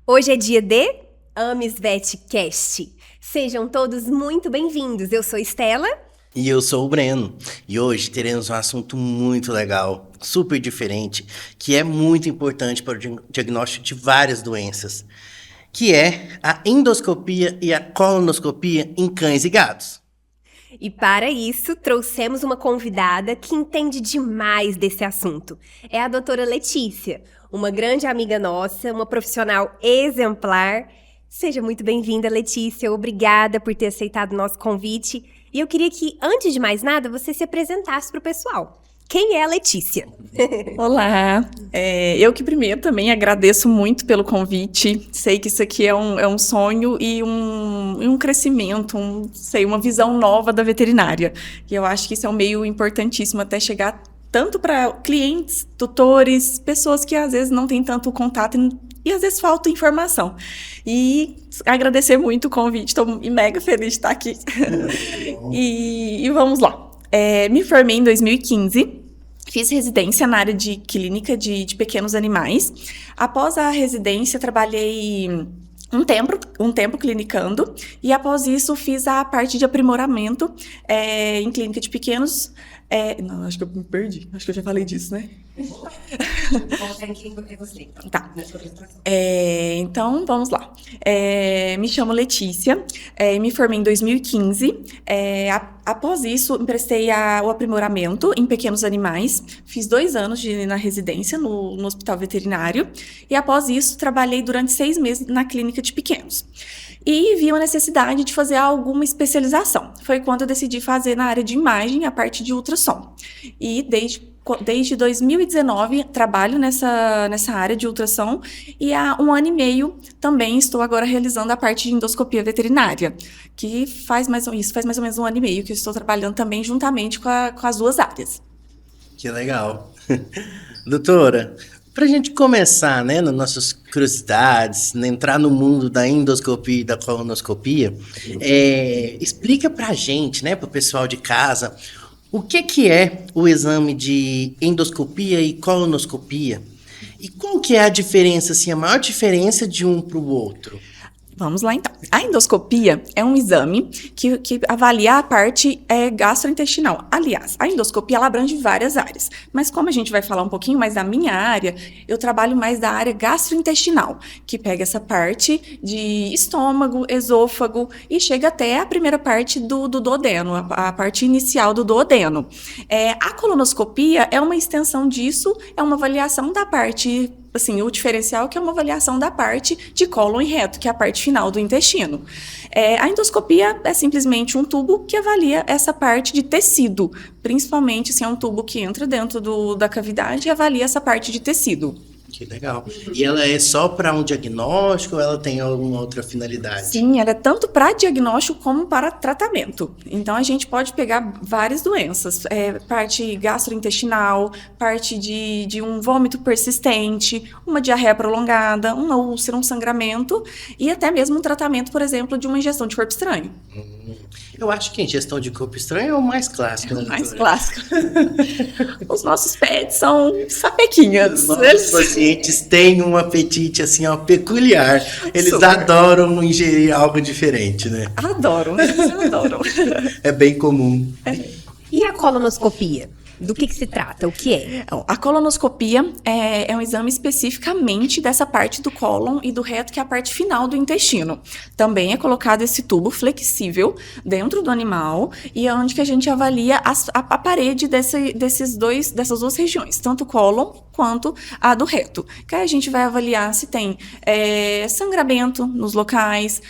Hoje é dia de Ames VetCast. Sejam todos muito bem-vindos. Eu sou Estela. E eu sou o Breno. E hoje teremos um assunto muito legal, super diferente, que é muito importante para o diagnóstico de várias doenças, que é a endoscopia e a colonoscopia em cães e gatos. E para isso, trouxemos uma convidada que entende demais desse assunto. É a doutora Letícia, uma grande amiga nossa, uma profissional exemplar. Seja muito bem-vinda, Letícia. Obrigada por ter aceitado o nosso convite. E eu queria que, antes de mais nada, você se apresentasse para o pessoal. Quem é a Letícia? Olá, eu que primeiro também agradeço muito pelo convite. Sei que isso aqui é um sonho e um crescimento, uma visão nova da veterinária. E eu acho que isso é um meio importantíssimo até chegar tanto para clientes, tutores, pessoas que às vezes não têm tanto contato e às vezes falta informação. E agradecer muito o convite, estou mega feliz de estar aqui. E vamos lá. Me formei em 2015, fiz residência na área de clínica de pequenos animais. Após a residência, trabalhei um tempo clinicando e após isso fiz a parte de aprimoramento em clínica de pequenos. Não, acho que eu me perdi. Acho que eu já falei disso, né? Tá. Então, vamos lá. Me chamo Letícia, me formei em 2015. Após isso, prestei o aprimoramento em pequenos animais. Fiz 2 anos na residência no hospital veterinário. E após isso, trabalhei durante 6 meses na clínica de pequenos. E vi a necessidade de fazer alguma especialização. Foi quando eu decidi fazer na área de imagem, a parte de ultrassom. E desde 2019 trabalho nessa área de ultrassom e há 1 ano e meio também estou agora realizando a parte de endoscopia veterinária, que faz mais ou menos 1 ano e meio que eu estou trabalhando também juntamente com as 2 áreas. Que legal. Doutora, para a gente começar, né, nas nossas curiosidades, entrar no mundo da endoscopia e da colonoscopia, explica para a gente, né, para o pessoal de casa, o que é o exame de endoscopia e colonoscopia? E qual que é a diferença, assim, a maior diferença de um para o outro? Vamos lá, então. A endoscopia é um exame que avalia a parte gastrointestinal. Aliás, a endoscopia ela abrange várias áreas, mas como a gente vai falar um pouquinho mais da minha área, eu trabalho mais da área gastrointestinal, que pega essa parte de estômago, esôfago e chega até a primeira parte do duodeno, a parte inicial do duodeno. A colonoscopia é uma extensão disso, é uma avaliação da parte, assim, o diferencial que é uma avaliação da parte de cólon e reto, que é a parte final do intestino. A endoscopia é simplesmente um tubo que avalia essa parte de tecido, principalmente se é um tubo que entra dentro da cavidade e avalia essa parte de tecido. Que legal. E ela é só para um diagnóstico ou ela tem alguma outra finalidade? Sim, ela é tanto para diagnóstico como para tratamento. Então, a gente pode pegar várias doenças, parte gastrointestinal, parte de um vômito persistente, uma diarreia prolongada, uma úlcera, um sangramento e até mesmo um tratamento, por exemplo, de uma injeção de corpo estranho. Eu acho que a ingestão de corpo estranho é o mais clássico, né, Mais doutora? clássico. Os nossos pets são sapequinhas. Nossos pacientes têm um apetite, assim, ó, peculiar. Eles Super. adoram ingerir algo diferente, né? Adoram, eles adoram. É bem comum. E a colonoscopia? Do que se trata? O que é? Então, a colonoscopia é um exame especificamente dessa parte do cólon e do reto, que é a parte final do intestino. Também é colocado esse tubo flexível dentro do animal e é onde que a gente avalia a parede dessas 2 regiões, tanto o cólon quanto a do reto. Que aí a gente vai avaliar se tem sangramento nos locais,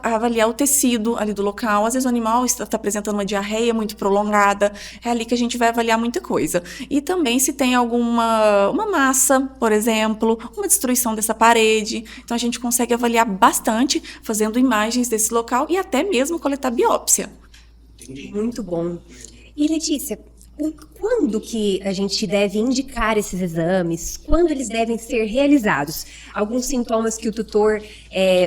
avaliar o tecido ali do local. Às vezes o animal está apresentando uma diarreia muito prolongada, é ali que a gente vai avaliar muita coisa. E também se tem uma massa, por exemplo, uma destruição dessa parede. Então, a gente consegue avaliar bastante fazendo imagens desse local e até mesmo coletar biópsia. Muito bom. E Letícia, Quando que a gente deve indicar esses exames? Quando eles devem ser realizados? Alguns sintomas que o tutor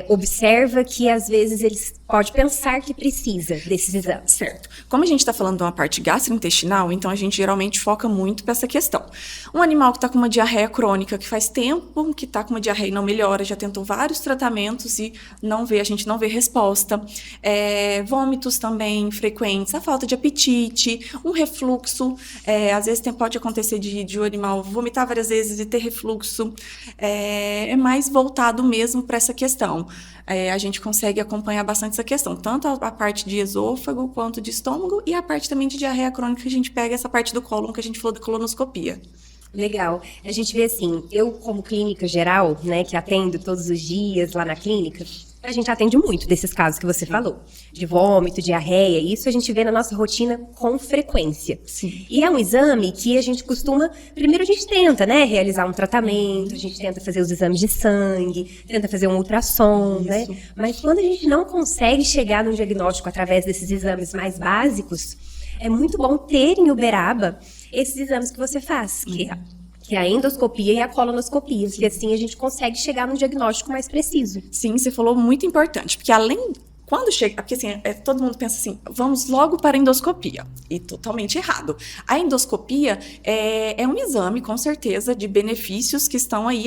observa que às vezes ele pode pensar que precisa desses exames. Certo. Como a gente está falando de uma parte gastrointestinal, então a gente geralmente foca muito para essa questão. Um animal que está com uma diarreia crônica, que faz tempo que está com uma diarreia e não melhora, já tentou vários tratamentos e a gente não vê resposta. Vômitos também frequentes, a falta de apetite, um refluxo. Às vezes pode acontecer de o animal vomitar várias vezes e ter refluxo. É mais voltado mesmo para essa questão. A gente consegue acompanhar bastante essa questão, tanto a parte de esôfago quanto de estômago e a parte também de diarreia crônica, que a gente pega essa parte do cólon que a gente falou da colonoscopia. Legal. A gente vê assim, eu como clínica geral, né, que atendo todos os dias lá na clínica, a gente atende muito desses casos que você falou, de vômito, diarreia, isso a gente vê na nossa rotina com frequência. Sim. E é um exame que a gente costuma, primeiro a gente tenta, né, realizar um tratamento, a gente tenta fazer os exames de sangue, tenta fazer um ultrassom, né, mas quando a gente não consegue chegar num diagnóstico através desses exames mais básicos, é muito bom ter em Uberaba esses exames que você faz, que é a endoscopia e a colonoscopia, porque assim a gente consegue chegar num diagnóstico mais preciso. Sim, você falou muito importante, porque além... Quando chega, porque assim, todo mundo pensa assim, vamos logo para a endoscopia, e totalmente errado. A endoscopia é um exame, com certeza, de benefícios que estão aí,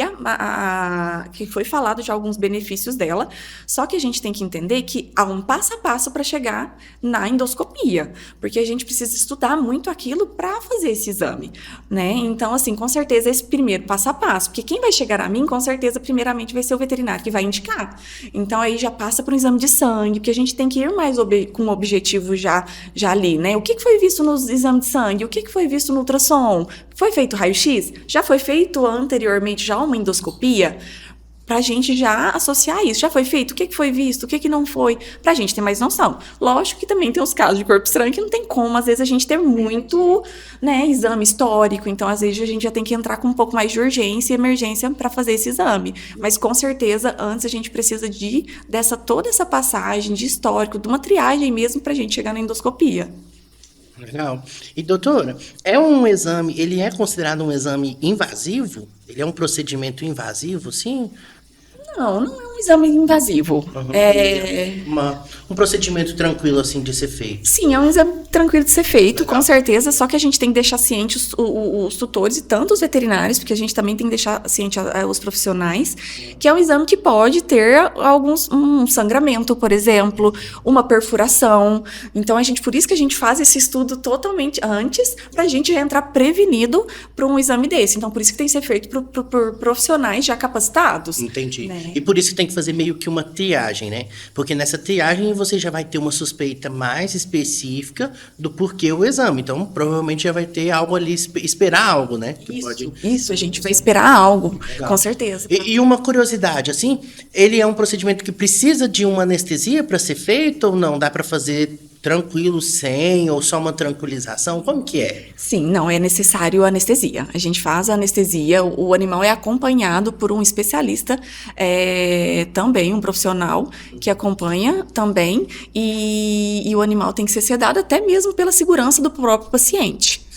que foi falado de alguns benefícios dela, só que a gente tem que entender que há um passo a passo para chegar na endoscopia, porque a gente precisa estudar muito aquilo para fazer esse exame, né? Então, assim, com certeza, esse primeiro passo a passo, porque quem vai chegar a mim, com certeza, primeiramente vai ser o veterinário que vai indicar. Então, aí já passa para um exame de sangue, porque a gente tem que ir mais com o objetivo já ali, né? O que foi visto nos exames de sangue? O que foi visto no ultrassom? Foi feito raio-x? Já foi feito anteriormente já uma endoscopia? Pra gente já associar isso. Já foi feito? O que foi visto? O que não foi? Pra gente ter mais noção. Lógico que também tem os casos de corpo estranho que não tem como, às vezes, a gente ter muito, né, exame histórico. Então, às vezes, a gente já tem que entrar com um pouco mais de urgência e emergência para fazer esse exame. Mas, com certeza, antes a gente precisa toda essa passagem de histórico, de uma triagem mesmo pra gente chegar na endoscopia. Legal. E, doutora, ele é considerado um exame invasivo? Ele é um procedimento invasivo, sim? Não é um exame invasivo. Um procedimento tranquilo, assim, de ser feito. Sim, é um exame tranquilo de ser feito, com certeza, só que a gente tem que deixar ciente os tutores e tanto os veterinários, porque a gente também tem que deixar ciente os profissionais, que é um exame que pode ter um sangramento, por exemplo, uma perfuração. Então, por isso que a gente faz esse estudo totalmente antes, pra gente já entrar prevenido para um exame desse. Então, por isso que tem que ser feito por profissionais já capacitados. Entendi. Né? E por isso que tem que fazer meio que uma triagem, né? Porque nessa triagem você já vai ter uma suspeita mais específica do porquê o exame. Então, provavelmente já vai ter algo ali, esperar algo, né? Isso, a gente vai esperar algo, legal. Com certeza. E uma curiosidade, assim, ele é um procedimento que precisa de uma anestesia para ser feito ou não? Dá para fazer tranquilo, sem, ou só uma tranquilização? Como que é? Sim, não, é necessário anestesia. A gente faz a anestesia, o animal é acompanhado por um especialista, também um profissional que acompanha também, e o animal tem que ser sedado até mesmo pela segurança do próprio paciente.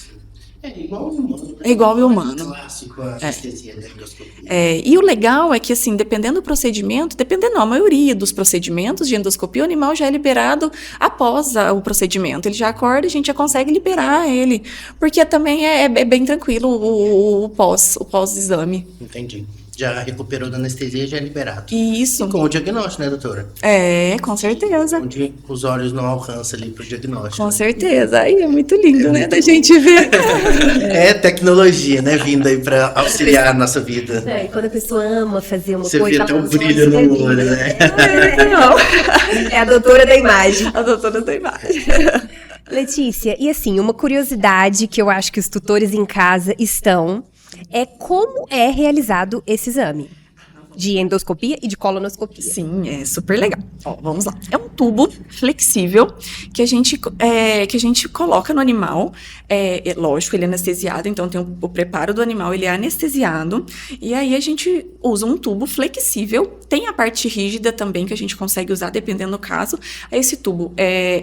É igual ao humano. É igual ao humano. Clássico, a anestesia da endoscopia. E o legal é que, assim, dependendo do procedimento, a maioria dos procedimentos de endoscopia, o animal já é liberado após o procedimento. Ele já acorda e a gente já consegue liberar ele, porque também é bem tranquilo o pós-exame. Entendi. Já recuperou da anestesia e já é liberado. Isso. E com o diagnóstico, né, doutora? Com certeza. Onde os olhos não alcançam ali pro diagnóstico. Com certeza. Aí é muito lindo, né, da gente ver. É tecnologia, né, vindo aí pra auxiliar a nossa vida. E quando a pessoa ama fazer uma você coisa... Você vê até o brilho no olho, né? É a doutora da imagem. A doutora da imagem. Letícia, e assim, uma curiosidade que eu acho que os tutores em casa estão... como é realizado esse exame? de endoscopia e de colonoscopia. Sim, é super legal. Ó, vamos lá. É um tubo flexível que a gente coloca no animal. Lógico, ele é anestesiado, então tem o preparo do animal, ele é anestesiado. E aí a gente usa um tubo flexível. Tem a parte rígida também que a gente consegue usar, dependendo do caso. Esse tubo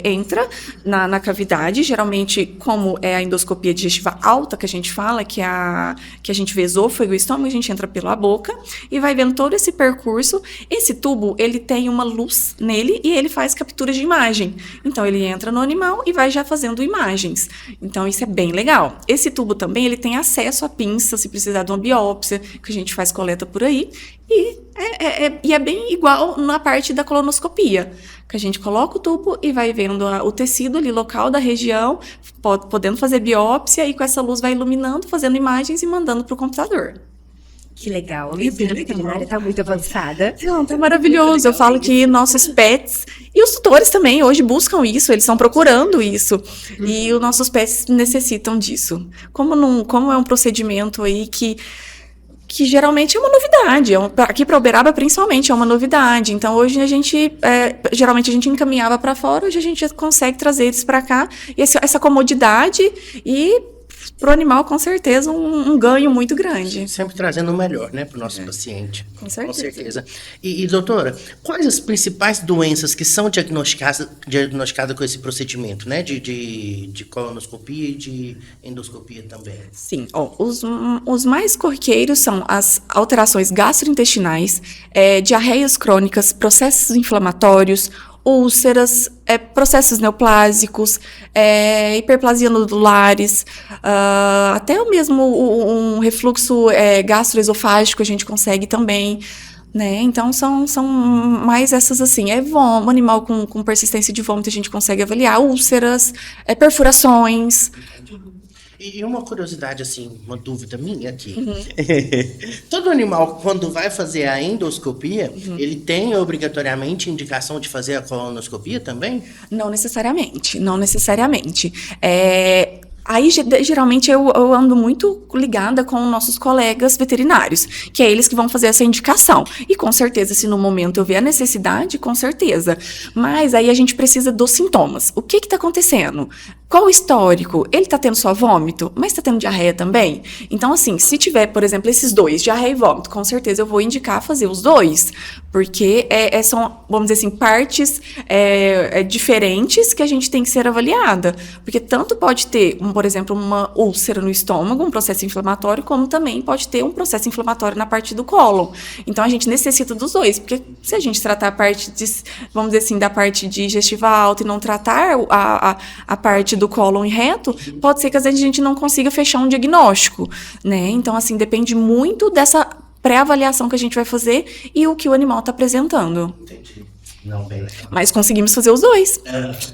entra na cavidade, geralmente, como é a endoscopia digestiva alta que a gente fala, que a gente vê esôfago e estômago, a gente entra pela boca e vai vendo todo esse percurso. Esse tubo, ele tem uma luz nele e ele faz capturas de imagem. Então, ele entra no animal e vai já fazendo imagens. Então, isso é bem legal. Esse tubo também, ele tem acesso à pinça, se precisar de uma biópsia, que a gente faz coleta por aí. E é bem igual na parte da colonoscopia, que a gente coloca o tubo e vai vendo o tecido ali local da região, podendo fazer biópsia, e com essa luz vai iluminando, fazendo imagens e mandando para o computador. Que legal. A medicina veterinária está muito avançada. Não, tá maravilhoso. Eu falo que nossos pets e os tutores também hoje buscam isso, eles estão procurando isso. E os nossos pets necessitam disso. Como é um procedimento aí que geralmente é uma novidade, aqui para Uberaba principalmente é uma novidade. Então hoje a gente, geralmente a gente encaminhava para fora, hoje a gente consegue trazer eles para cá, e essa comodidade e para o animal com certeza um ganho muito grande. Sempre trazendo o melhor, né, para o nosso paciente. Com certeza. E doutora, quais as principais doenças que são diagnosticadas com esse procedimento, né, de colonoscopia e de endoscopia também? Sim, os mais corriqueiros são as alterações gastrointestinais, diarreias crônicas, processos inflamatórios, úlceras, processos neoplásicos, hiperplasia nodulares, até mesmo um refluxo gastroesofágico a gente consegue também, né? Então são mais essas assim, um animal com persistência de vômito a gente consegue avaliar, úlceras, perfurações. E uma curiosidade, assim, uma dúvida minha aqui. Todo animal, quando vai fazer a endoscopia, ele tem obrigatoriamente indicação de fazer a colonoscopia também? Não necessariamente. Aí, geralmente, eu ando muito ligada com nossos colegas veterinários, que é eles que vão fazer essa indicação. E, com certeza, se no momento eu ver a necessidade, com certeza. Mas aí a gente precisa dos sintomas. O que está acontecendo? Qual o histórico? Ele está tendo só vômito, mas está tendo diarreia também? Então, assim, se tiver, por exemplo, esses dois, diarreia e vômito, com certeza eu vou indicar fazer os dois, porque são, vamos dizer assim, partes diferentes que a gente tem que ser avaliada. Porque tanto pode ter, por exemplo, uma úlcera no estômago, um processo inflamatório, como também pode ter um processo inflamatório na parte do cólon. Então, a gente necessita dos dois, porque se a gente tratar a parte, vamos dizer assim, da parte digestiva alta e não tratar a parte do cólon reto, pode ser que às vezes a gente não consiga fechar um diagnóstico, né? Então, assim, depende muito dessa pré-avaliação que a gente vai fazer e o que o animal está apresentando. Entendi. Não, bem legal. Mas conseguimos fazer os dois.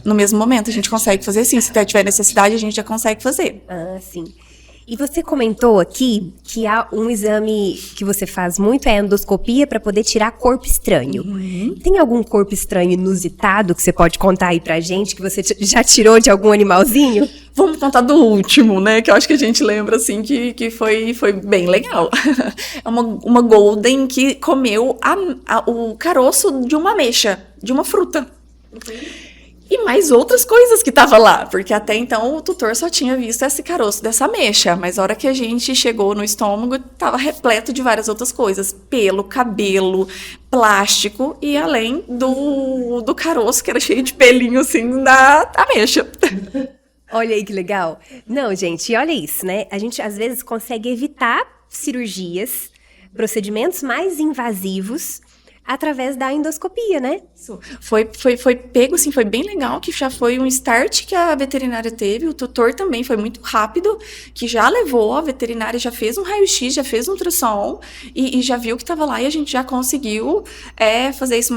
No mesmo momento, a gente consegue fazer sim. Se tiver necessidade, a gente já consegue fazer. Ah, sim. E você comentou aqui que há um exame que você faz muito, é a endoscopia, para poder tirar corpo estranho. Tem algum corpo estranho inusitado que você pode contar aí pra gente, que você já tirou de algum animalzinho? Vamos contar do último, né? Que eu acho que a gente lembra, assim, que foi bem legal. É uma golden que comeu o caroço de uma ameixa, de uma fruta. E mais outras coisas que tava lá, porque até então o tutor só tinha visto esse caroço dessa ameixa, mas a hora que a gente chegou no estômago, tava repleto de várias outras coisas, pelo, cabelo, plástico e além do caroço, que era cheio de pelinho, assim, da ameixa. Olha aí que legal. Não, gente, olha isso, né? A gente, às vezes, consegue evitar cirurgias, procedimentos mais invasivos, através da endoscopia, né? Isso. Foi pego, assim, foi bem legal, que já foi um start que a veterinária teve, o tutor também foi muito rápido, que já levou, a veterinária já fez um raio-x, já fez um ultrassom, e já viu que estava lá, e a gente já conseguiu fazer isso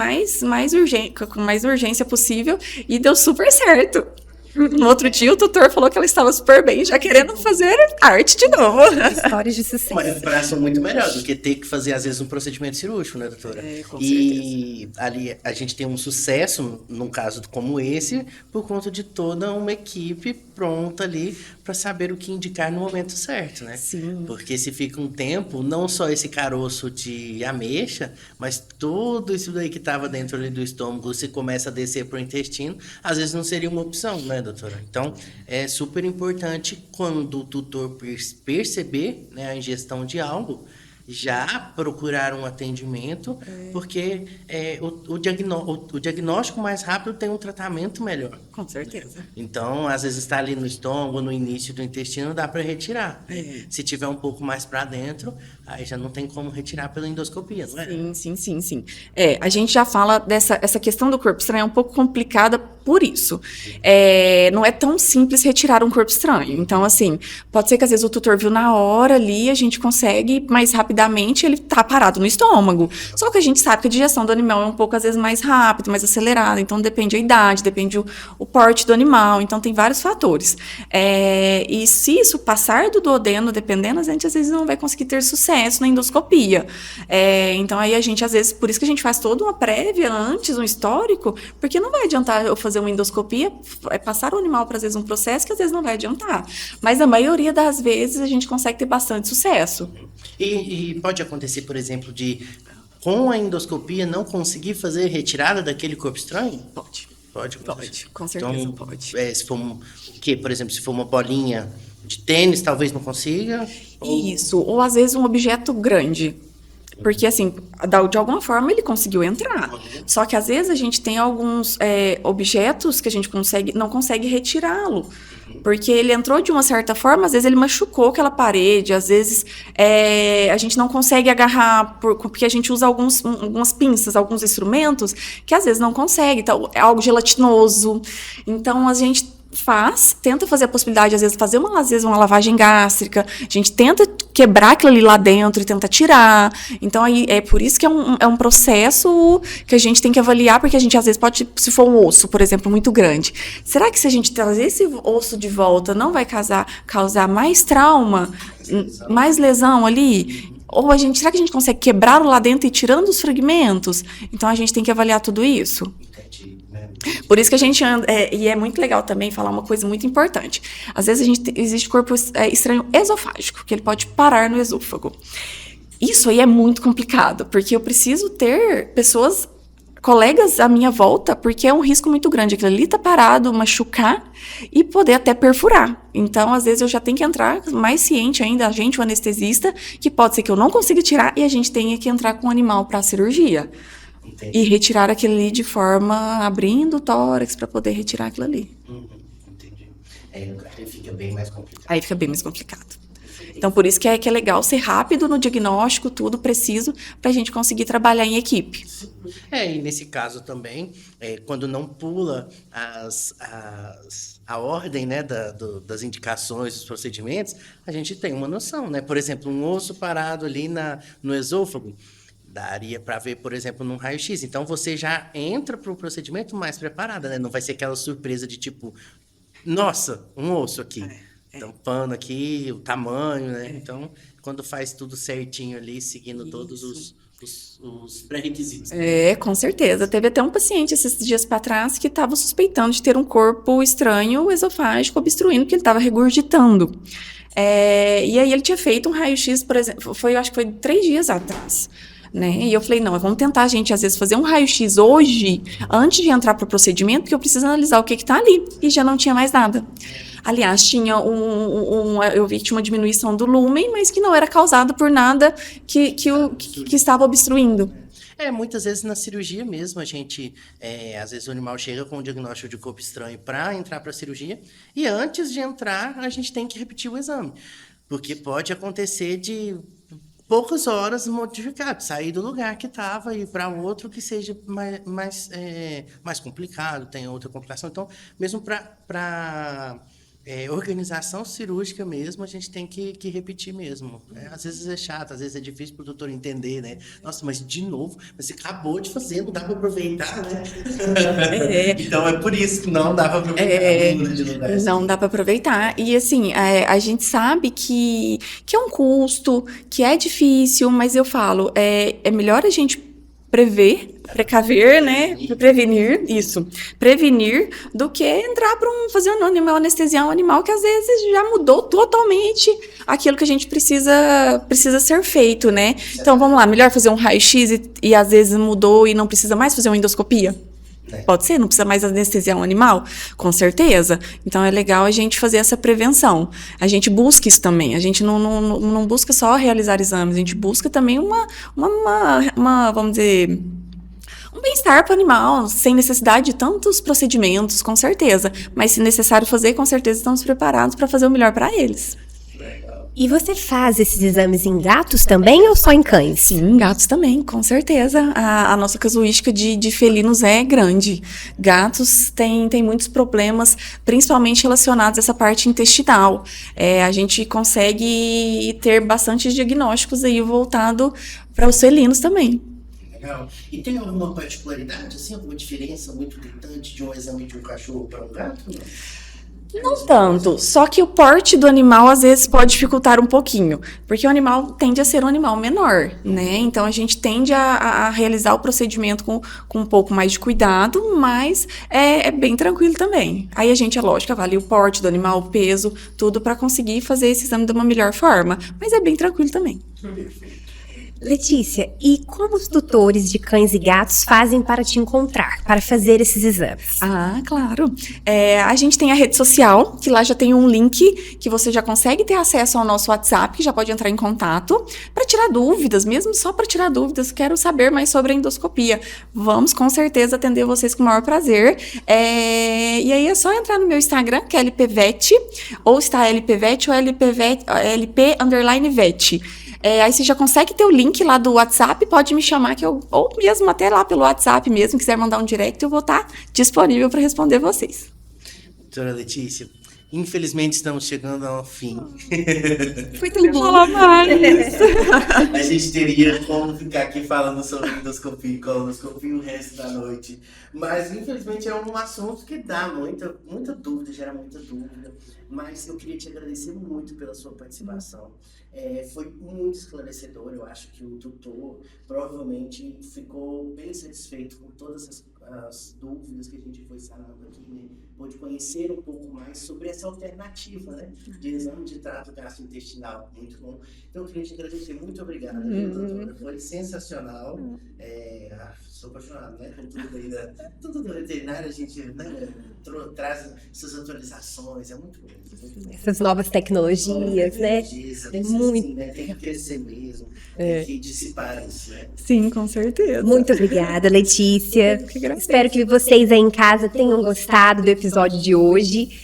com mais urgência possível, e deu super certo. No outro dia, o tutor falou que ela estava super bem, já querendo fazer arte de novo. Histórias de sucesso. Uma recuperação muito melhor do que ter que fazer, às vezes, um procedimento cirúrgico, né, doutora? Com e ali a gente tem um sucesso, num caso como esse, por conta de toda uma equipe pronta ali para saber o que indicar no momento certo, né? Sim. Porque se fica um tempo, não só esse caroço de ameixa, mas tudo isso daí que estava dentro ali do estômago, se começa a descer para o intestino, às vezes não seria uma opção, né, doutora? Então, é super importante quando o tutor perceber, né, a ingestão de algo, já procurar um atendimento, porque o diagnóstico mais rápido tem um tratamento melhor. Com certeza. Então, às vezes está ali no estômago, no início do intestino, dá para retirar. Se tiver um pouco mais para dentro, aí já não tem como retirar pela endoscopia, não é? Sim. A gente já fala essa questão do corpo estranho é um pouco complicada por isso. Não é tão simples retirar um corpo estranho. Então, assim, pode ser que às vezes o tutor viu na hora ali, a gente consegue mais rapidamente, ele tá parado no estômago. Só que a gente sabe que a digestão do animal é um pouco, às vezes, mais rápida, mais acelerada. Então, depende a idade, depende o porte do animal. Então, tem vários fatores. E se isso passar do duodeno, dependendo, a gente às vezes não vai conseguir ter sucesso na endoscopia. Então, aí a gente, às vezes, por isso que a gente faz toda uma prévia antes, um histórico, porque não vai adiantar eu fazer uma endoscopia, passar o animal para, às vezes, um processo que às vezes não vai adiantar. Mas, a maioria das vezes, a gente consegue ter bastante sucesso. E pode acontecer, por exemplo, de com a endoscopia não conseguir fazer retirada daquele corpo estranho? Pode, com certeza então, pode. Se for por exemplo, se for uma bolinha de tênis, talvez não consiga? Isso, ou às vezes um objeto grande. Porque, assim, de alguma forma ele conseguiu entrar. Só que, às vezes, a gente tem alguns objetos que a gente não consegue retirá-lo. Porque ele entrou de uma certa forma, às vezes ele machucou aquela parede, às vezes a gente não consegue agarrar, porque a gente usa algumas pinças, alguns instrumentos, que às vezes não consegue. Então, é algo gelatinoso. Então, a gente tenta fazer a possibilidade, às vezes, uma lavagem gástrica, a gente tenta quebrar aquilo ali lá dentro e tenta tirar. Então, aí, é por isso que é um processo que a gente tem que avaliar, porque a gente, às vezes, pode, se for um osso, por exemplo, muito grande, será que se a gente trazer esse osso de volta, não vai causar mais trauma, mais lesão ali? Ou será que a gente consegue quebrá-lo lá dentro e ir tirando os fragmentos? Então, a gente tem que avaliar tudo isso. Por isso que a gente anda, e é muito legal também falar uma coisa muito importante. Às vezes existe corpo estranho esofágico, que ele pode parar no esôfago. Isso aí é muito complicado, porque eu preciso ter colegas à minha volta, porque é um risco muito grande. Aquilo ali tá parado, machucar e poder até perfurar. Então, às vezes, eu já tenho que entrar mais ciente ainda, a gente, o anestesista, que pode ser que eu não consiga tirar e a gente tenha que entrar com o animal para a cirurgia. Entendi. E retirar aquilo ali de forma abrindo o tórax para poder retirar aquilo ali. Entendi. Aí fica bem mais complicado. Aí fica bem mais complicado. Então, por isso que é legal ser rápido no diagnóstico, tudo preciso, para a gente conseguir trabalhar em equipe. E nesse caso também, quando não pula a ordem, né, das indicações, dos procedimentos, a gente tem uma noção, né? Por exemplo, um osso parado ali no esôfago, daria para ver, por exemplo, num raio-x. Então, você já entra para o procedimento mais preparada, né? Não vai ser aquela surpresa de tipo, nossa, um osso aqui. Tampando aqui, o tamanho, né? Então, quando faz tudo certinho ali, seguindo todos os pré-requisitos. Com certeza. Teve até um paciente esses dias para trás que estava suspeitando de ter um corpo estranho esofágico obstruindo, porque ele estava regurgitando. E aí ele tinha feito um raio-x, por exemplo, acho que foi 3 dias atrás. Né? E eu falei, não, vamos tentar, gente, às vezes fazer um raio-x hoje, antes de entrar para o procedimento, porque eu preciso analisar o que está ali. E já não tinha mais nada. Aliás, tinha eu vi que tinha uma diminuição do lúmen, mas que não era causado por nada que estava obstruindo. Muitas vezes na cirurgia mesmo, a gente, às vezes o animal chega com um diagnóstico de corpo estranho para entrar para a cirurgia, e antes de entrar, a gente tem que repetir o exame, porque pode acontecer de poucas horas modificar, sair do lugar que estava e ir para outro que seja mais complicado, tenha outra complicação. Então, mesmo para Organização cirúrgica mesmo, a gente tem que repetir mesmo. Às vezes é chato, às vezes é difícil para o doutor entender, né? Nossa, mas de novo, mas você acabou de fazer, não dá para aproveitar, né? Então é por isso que não dá para aproveitar. Não dá para aproveitar. E assim, a gente sabe que é um custo, que é difícil, mas eu falo, é melhor a gente precaver, né? Prevenir do que entrar para fazer um animal, anestesiar um animal que às vezes já mudou totalmente aquilo que a gente precisa ser feito, né? Então vamos lá, melhor fazer um raio-x e às vezes mudou e não precisa mais fazer uma endoscopia? Pode ser, não precisa mais anestesiar um animal? Com certeza. Então é legal a gente fazer essa prevenção. A gente busca isso também. A gente não busca só realizar exames, a gente busca também uma vamos dizer, um bem-estar para o animal, sem necessidade de tantos procedimentos, com certeza. Mas se necessário fazer, com certeza estamos preparados para fazer o melhor para eles. E você faz esses exames em gatos também ou só em cães? Sim, gatos também, com certeza. A nossa casuística de felinos é grande. Gatos têm muitos problemas, principalmente relacionados a essa parte intestinal. A gente consegue ter bastantes diagnósticos aí voltado para os felinos também. Legal. E tem alguma particularidade, assim, alguma diferença muito gritante de um exame de um cachorro para um gato? Não tanto, só que o porte do animal às vezes pode dificultar um pouquinho, porque o animal tende a ser um animal menor, né? Então a gente tende a realizar o procedimento com um pouco mais de cuidado, mas é bem tranquilo também. Aí a gente, é lógico, avalia o porte do animal, o peso, tudo para conseguir fazer esse exame de uma melhor forma, mas é bem tranquilo também. Letícia, e como os tutores de cães e gatos fazem para te encontrar, para fazer esses exames? Ah, claro. A gente tem a rede social, que lá já tem um link que você já consegue ter acesso ao nosso WhatsApp, que já pode entrar em contato, para tirar dúvidas, mesmo só para tirar dúvidas, quero saber mais sobre a endoscopia. Vamos, com certeza, atender vocês com o maior prazer. E aí é só entrar no meu Instagram, que é LPVet, ou está LPVet ou LP_Vet. Aí você já consegue ter o link lá do WhatsApp, pode me chamar, ou mesmo até lá pelo WhatsApp mesmo, quiser mandar um direct, eu vou estar disponível para responder vocês. Doutora Letícia, infelizmente estamos chegando ao fim. Foi tão bom falar mais. A gente teria como ficar aqui falando sobre endoscopia e colonoscopia o resto da noite. Mas, infelizmente, é um assunto que dá muita dúvida, gera muita dúvida. Mas eu queria te agradecer muito pela sua participação. Foi muito esclarecedor. Eu acho que o tutor provavelmente ficou bem satisfeito com todas as dúvidas que a gente foi sanando aqui, né? Pôde conhecer um pouco mais sobre essa alternativa, né, de exame de trato gastrointestinal. Muito bom. Então, eu queria te agradecer. Muito obrigado, doutora. Foi sensacional. Sou apaixonado, né, com tudo aí tudo do veterinário, a gente, né, traz essas atualizações, é muito bom. Essas novas tecnologias, né? Muito. Assim, né? Tem que crescer mesmo, tem que dissipar isso, né? Sim, com certeza. Muito obrigada, Letícia. Espero que vocês aí em casa tenham gostado do episódio de hoje,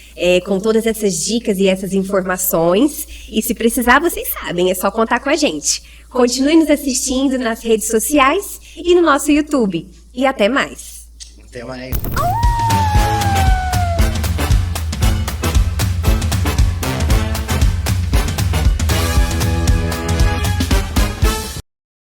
com todas essas dicas e essas informações. E se precisar, vocês sabem, é só contar com a gente. Continue nos assistindo nas redes sociais e no nosso YouTube. E até mais. Até mais.